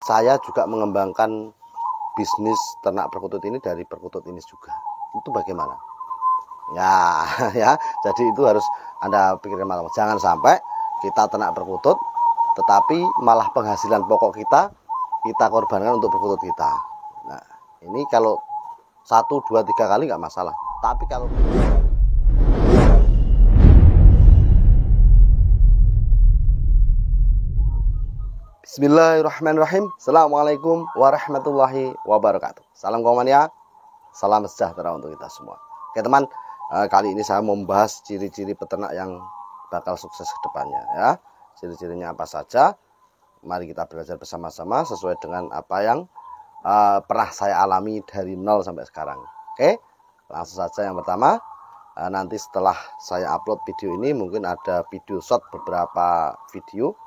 saya juga mengembangkan bisnis ternak perkutut ini dari perkutut ini juga. Itu bagaimana? Ya, ya. Jadi itu harus Anda pikirkan malam. Jangan sampai kita ternak perkutut, tetapi malah penghasilan pokok kita korbankan untuk perkutut kita. Nah, ini kalau 1, 2, 3 kali nggak masalah. Tapi kalau Bismillahirrahmanirrahim. Assalamualaikum warahmatullahi wabarakatuh. Salam komania, salam sejahtera untuk kita semua. Oke teman, kali ini saya mau membahas ciri-ciri peternak yang bakal sukses ke depannya ya. Ciri-cirinya apa saja? Mari kita belajar bersama-sama sesuai dengan apa yang pernah saya alami dari 0 sampai sekarang. Oke, langsung saja yang pertama. Nanti setelah saya upload video ini mungkin ada video short beberapa video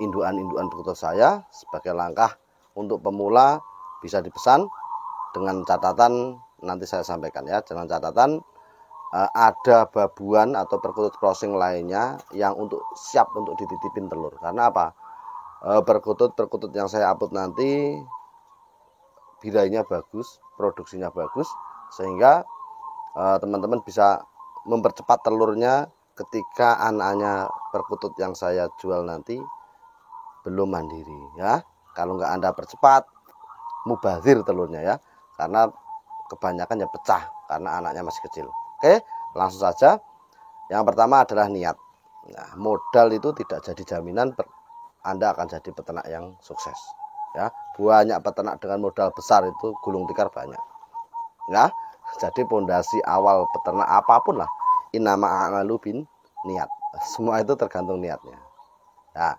induan-induan perkutut saya sebagai langkah untuk pemula bisa dipesan dengan catatan nanti saya sampaikan ya, dengan catatan ada babuan atau perkutut crossing lainnya yang untuk siap untuk dititipin telur. Karena apa? Perkutut yang saya upload nanti birainya bagus, produksinya bagus, sehingga teman-teman bisa mempercepat telurnya ketika anaknya perkutut yang saya jual nanti belum mandiri ya. Kalau nggak Anda percepat, mubazir telurnya ya, karena kebanyakan ya pecah karena anaknya masih kecil. Oke, langsung saja. Yang pertama adalah niat. Nah, modal itu tidak jadi jaminan Anda akan jadi peternak yang sukses ya. Banyak peternak dengan modal besar itu gulung tikar banyak ya. Jadi pondasi awal peternak apapun lah, innama a'malu bin niat. Semua itu tergantung niatnya. Nah,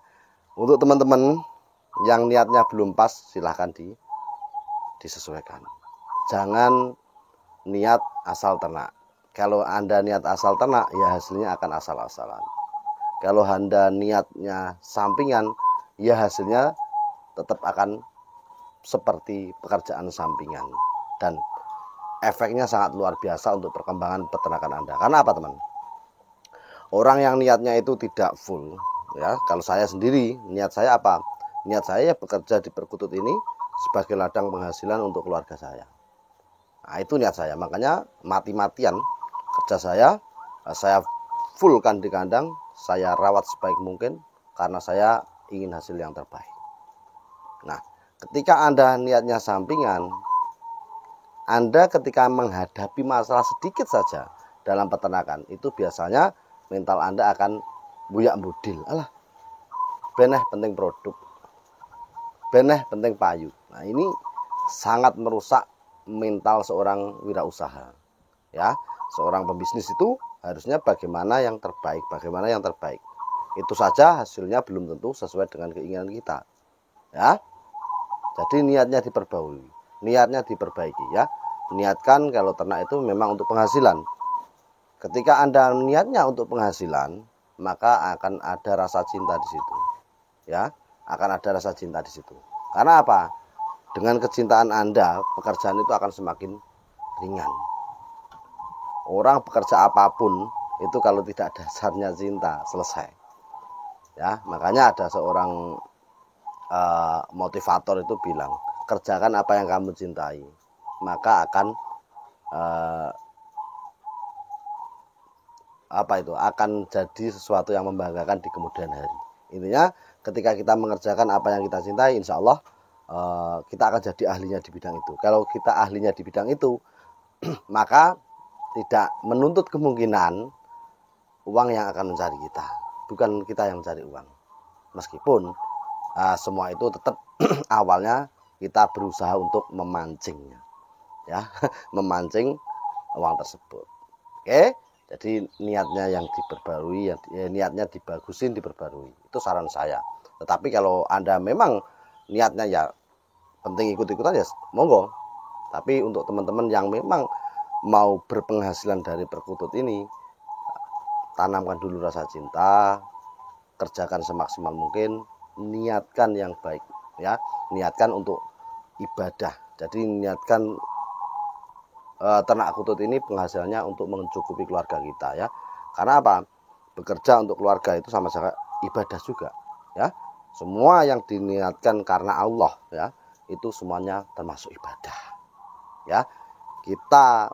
untuk teman-teman yang niatnya belum pas, silahkan disesuaikan. Jangan niat asal ternak. Kalau Anda niat asal ternak, ya hasilnya akan asal-asalan. Kalau Anda niatnya sampingan, ya hasilnya tetap akan seperti pekerjaan sampingan. Dan efeknya sangat luar biasa untuk perkembangan peternakan Anda. Karena apa teman? Orang yang niatnya itu tidak full ya. Kalau saya sendiri, niat saya apa? Niat saya bekerja di perkutut ini sebagai ladang penghasilan untuk keluarga saya. Nah, itu niat saya. Makanya mati-matian kerja saya fullkan di kandang, saya rawat sebaik mungkin karena saya ingin hasil yang terbaik. Nah, ketika Anda niatnya sampingan, Anda ketika menghadapi masalah sedikit saja dalam peternakan, itu biasanya mental Anda akan buyak budil. Alah, beneh penting produk, beneh penting payu. Nah, ini sangat merusak mental seorang wirausaha. Ya, seorang pembisnis itu harusnya bagaimana yang terbaik, bagaimana yang terbaik. Itu saja hasilnya belum tentu sesuai dengan keinginan kita. Ya. Jadi niatnya diperbaiki ya. Niatkan kalau ternak itu memang untuk penghasilan. Ketika Anda niatnya untuk penghasilan, maka akan ada rasa cinta di situ. Ya, akan ada rasa cinta di situ. Karena apa? Dengan kecintaan Anda, pekerjaan itu akan semakin ringan. Orang bekerja apapun itu kalau tidak dasarnya cinta, selesai. Ya, makanya ada seorang motivator itu bilang, kerjakan apa yang kamu cintai, maka akan akan jadi sesuatu yang membanggakan di kemudian hari. Intinya ketika kita mengerjakan apa yang kita cintai, insya Allah kita akan jadi ahlinya di bidang itu. Kalau kita ahlinya di bidang itu, maka tidak menuntut kemungkinan uang yang akan mencari kita, bukan kita yang mencari uang. Meskipun semua itu tetap awalnya kita berusaha untuk memancingnya, ya, memancing uang tersebut. Oke, jadi niatnya yang diperbarui, niatnya dibagusin, diperbarui. Itu saran saya. Tetapi kalau Anda memang niatnya ya penting ikut-ikutan ya monggo. Tapi untuk teman-teman yang memang mau berpenghasilan dari perkutut ini, tanamkan dulu rasa cinta, kerjakan semaksimal mungkin, niatkan yang baik ya, niatkan untuk ibadah. Jadi niatkan ternak kutut ini penghasilannya untuk mencukupi keluarga kita ya. Karena apa? Bekerja untuk keluarga itu sama saja ibadah juga ya. Semua yang diniatkan karena Allah ya, itu semuanya termasuk ibadah. Ya, kita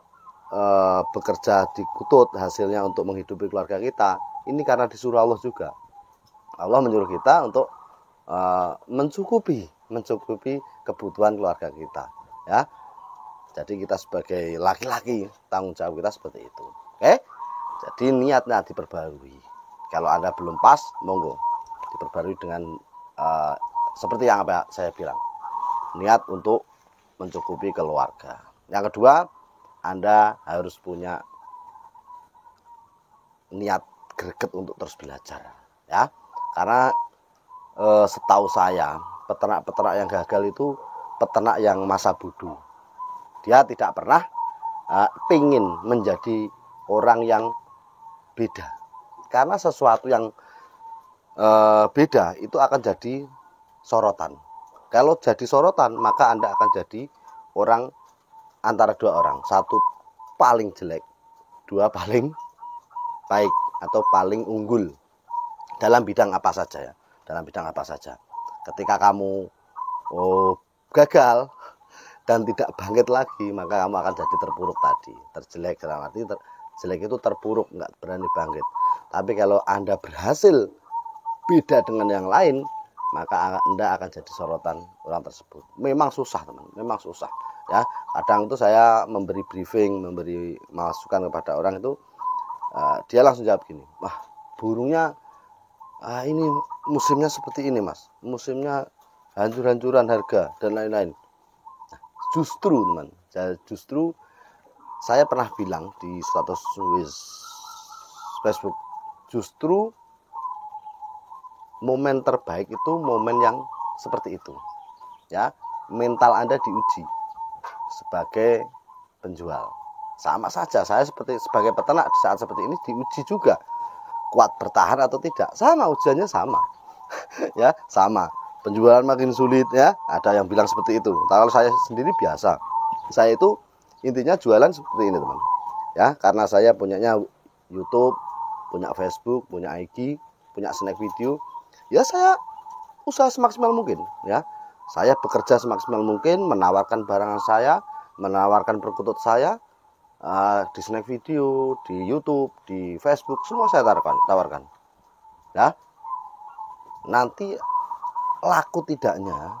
bekerja di Kutut hasilnya untuk menghidupi keluarga kita, ini karena disuruh Allah juga. Allah menyuruh kita untuk mencukupi kebutuhan keluarga kita ya. Jadi kita sebagai laki-laki tanggung jawab kita seperti itu. Oke, jadi niatnya diperbarui. Kalau Anda belum pas, monggo diperbarui dengan seperti yang apa saya bilang, niat untuk mencukupi keluarga. Yang kedua, Anda harus punya niat greget untuk terus belajar ya. Karena setahu saya peternak-peternak yang gagal itu peternak yang masa bodoh. Dia tidak pernah pingin menjadi orang yang beda. Karena sesuatu yang beda itu akan jadi sorotan. Kalau jadi sorotan, maka Anda akan jadi orang antara dua orang. Satu paling jelek, dua paling baik atau paling unggul dalam bidang apa saja ya. Dalam bidang apa saja. Ketika kamu gagal dan tidak bangkit lagi, maka kamu akan jadi terpuruk tadi. Terjelek, dalam arti jelek itu terpuruk, nggak berani bangkit. Tapi kalau Anda berhasil beda dengan yang lain, maka Anda akan jadi sorotan orang tersebut. Memang susah teman, memang susah ya. Kadang itu saya memberi briefing, memberi masukan kepada orang itu, dia langsung jawab gini, wah burungnya ini musimnya seperti ini mas, musimnya hancur-hancuran harga dan lain-lain. Justru teman, justru saya pernah bilang di status Facebook, justru momen terbaik itu momen yang seperti itu ya. Mental Anda diuji sebagai penjual. Sama saja saya sebagai peternak di saat seperti ini diuji juga, kuat bertahan atau tidak. Sama, ujiannya sama ya, sama. Penjualan makin sulit ya, ada yang bilang seperti itu. Kalau saya sendiri biasa, saya itu intinya jualan seperti ini teman ya. Karena saya punyanya YouTube, punya Facebook, punya IG, punya snack video, ya saya usaha semaksimal mungkin ya. Saya bekerja semaksimal mungkin, menawarkan barang saya, menawarkan perkutut saya di snack video, di YouTube, di Facebook, semua saya tawarkan ya. Nanti laku tidaknya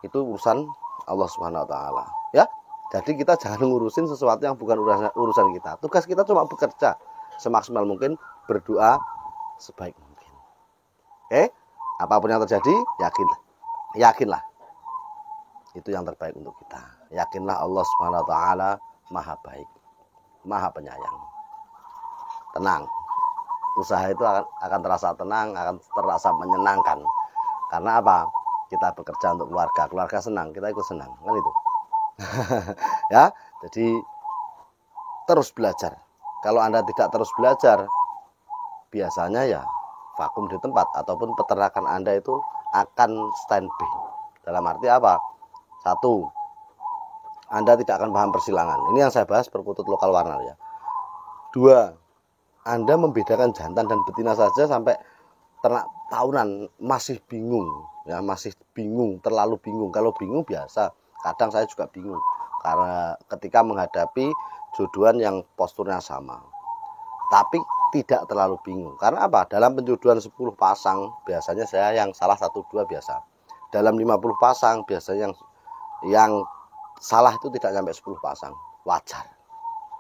itu urusan Allah Subhanahu wa taala ya. Jadi kita jangan ngurusin sesuatu yang bukan urusan kita. Tugas kita cuma bekerja semaksimal mungkin, berdoa sebaik mungkin. Oke, apapun yang terjadi, yakinlah itu yang terbaik untuk kita. Yakinlah Allah Subhanahu wa taala Maha baik, Maha penyayang. Tenang, usaha itu akan terasa tenang, akan terasa menyenangkan. Karena apa? Kita bekerja untuk keluarga senang, kita ikut senang, kan itu. Ya, jadi terus belajar. Kalau Anda tidak terus belajar, biasanya ya vakum di tempat, ataupun peternakan Anda itu akan standby. Dalam arti apa? Satu, Anda tidak akan paham persilangan. Ini yang saya bahas perkutut lokal warna ya. Dua, Anda membedakan jantan dan betina saja sampai ternak tahunan masih bingung ya, masih bingung, terlalu bingung. Kalau bingung biasa, kadang saya juga bingung karena ketika menghadapi jodohan yang posturnya sama. Tapi tidak terlalu bingung. Karena apa? Dalam penjodohan 10 pasang biasanya saya yang salah 1-2 biasa. Dalam 50 pasang biasanya yang salah itu tidak sampai 10 pasang. Wajar.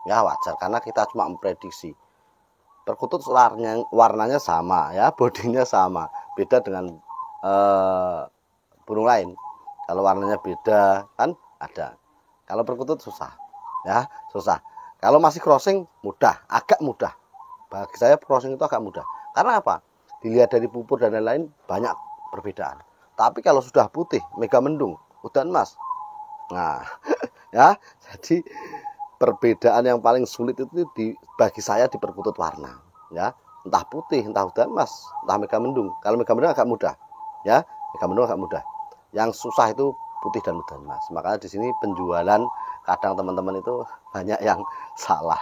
Ya wajar, karena kita cuma memprediksi. Perkutut warnanya sama ya, bodinya sama, beda dengan burung lain. Kalau warnanya beda kan ada. Kalau perkutut susah ya, susah. Kalau masih crossing mudah, agak mudah. Bagi saya crossing itu agak mudah. Karena apa? Dilihat dari pupur dan lain-lain banyak perbedaan. Tapi kalau sudah putih, mega mendung, udan mas. Nah, ya, jadi perbedaan yang paling sulit itu bagi saya di perkutut warna ya. Entah putih, entah udan mas, entah mega mendung. Kalau mega mendung agak mudah ya, mega mendung agak mudah. Yang susah itu putih dan udan mas. Makanya di sini penjualan kadang teman-teman itu banyak yang salah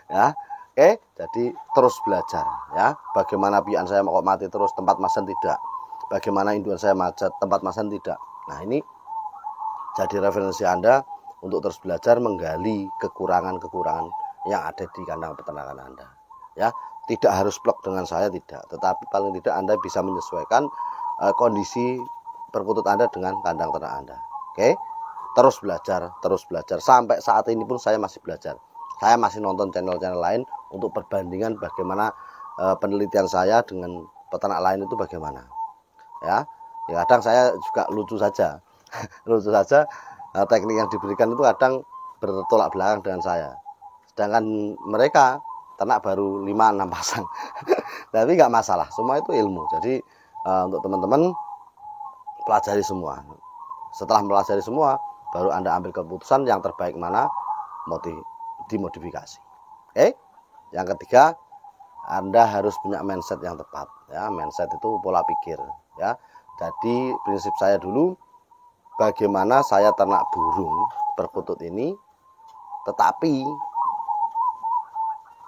ya. Oke, jadi terus belajar ya. Bagaimana pian saya mau kok mati terus, tempat masan tidak. bagaimana indukan saya macet, tempat masan tidak. Nah, ini jadi referensi Anda untuk terus belajar menggali kekurangan-kekurangan yang ada di kandang peternakan Anda. Ya, tidak harus plek dengan saya, tidak, tetapi paling tidak Anda bisa menyesuaikan kondisi perkutut Anda dengan kandang ternak Anda. Oke, terus belajar sampai saat ini pun saya masih belajar. Saya masih nonton channel-channel lain untuk perbandingan bagaimana penelitian saya dengan peternak lain itu bagaimana. Ya kadang saya juga lucu saja lucu saja, teknik yang diberikan itu kadang bertolak belakang dengan saya, sedangkan mereka ternak baru 5-6 pasang. Tapi nggak masalah, semua itu ilmu. Jadi untuk teman-teman pelajari semua. Setelah mempelajari semua, baru Anda ambil keputusan yang terbaik mana dimodifikasi. Oke, yang ketiga, Anda harus punya mindset yang tepat. Ya, mindset itu pola pikir. Ya, jadi prinsip saya dulu, bagaimana saya ternak burung perkutut ini, tetapi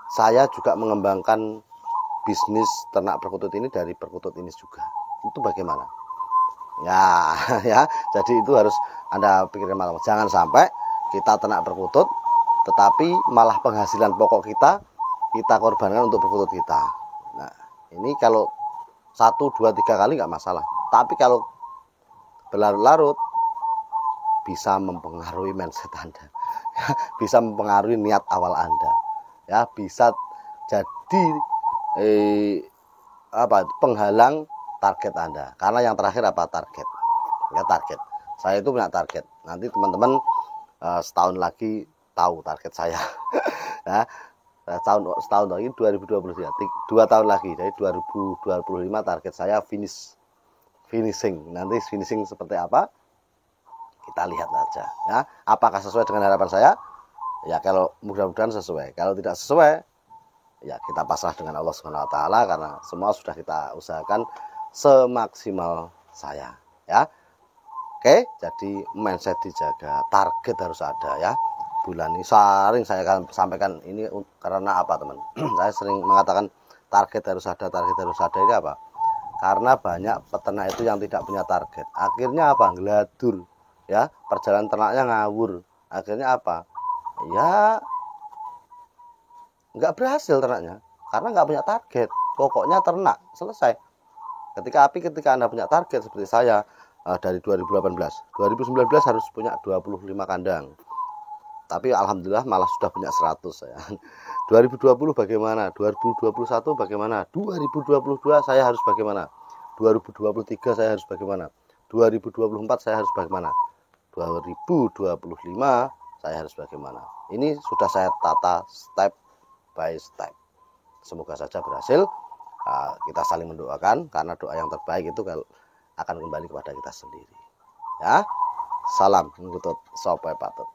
saya juga mengembangkan bisnis ternak perkutut ini dari perkutut ini juga. Itu bagaimana? Ya, ya. Jadi itu harus Anda pikirkan malam. Jangan sampai kita ternak perkutut, tetapi malah penghasilan pokok kita korbankan untuk perkutut kita. Nah, ini kalau 1, 2, 3 kali nggak masalah. Tapi kalau berlarut-larut, bisa mempengaruhi mindset Anda, bisa mempengaruhi niat awal Anda. Ya, bisa jadi penghalang target Anda. Karena yang terakhir apa? Target. Ya, target. Saya itu punya target. Nanti teman-teman setahun lagi tahu target saya. Ya, setahun lagi 2023, 2 tahun lagi. Jadi 2025 target saya finishing. Nanti finishing seperti apa? Kita lihat saja. Ya, apakah sesuai dengan harapan saya? Ya, kalau mudah-mudahan sesuai. Kalau tidak sesuai, ya kita pasrah dengan Allah Subhanahu wa taala, karena semua sudah kita usahakan semaksimal saya, ya. Oke, jadi mindset dijaga, target harus ada, ya. Bulan ini sering saya akan sampaikan ini karena apa, teman? Saya sering mengatakan target harus ada ini apa? Karena banyak peternak itu yang tidak punya target. Akhirnya apa? Ngeladur, ya. Perjalanan ternaknya ngawur. Akhirnya apa? Ya nggak berhasil ternaknya karena nggak punya target. Pokoknya ternak, selesai. Ketika Anda punya target seperti saya, dari 2018, 2019 harus punya 25 kandang, tapi alhamdulillah malah sudah punya 100 saya. 2020 bagaimana? 2021 bagaimana? 2022 saya harus bagaimana? 2023 saya harus bagaimana? 2024 saya harus bagaimana? 2025 saya harus bagaimana? Ini sudah saya tata step by step. Semoga saja berhasil. Kita saling mendoakan, karena doa yang terbaik itu akan kembali kepada kita sendiri. Ya, salam ngutut sopai patut.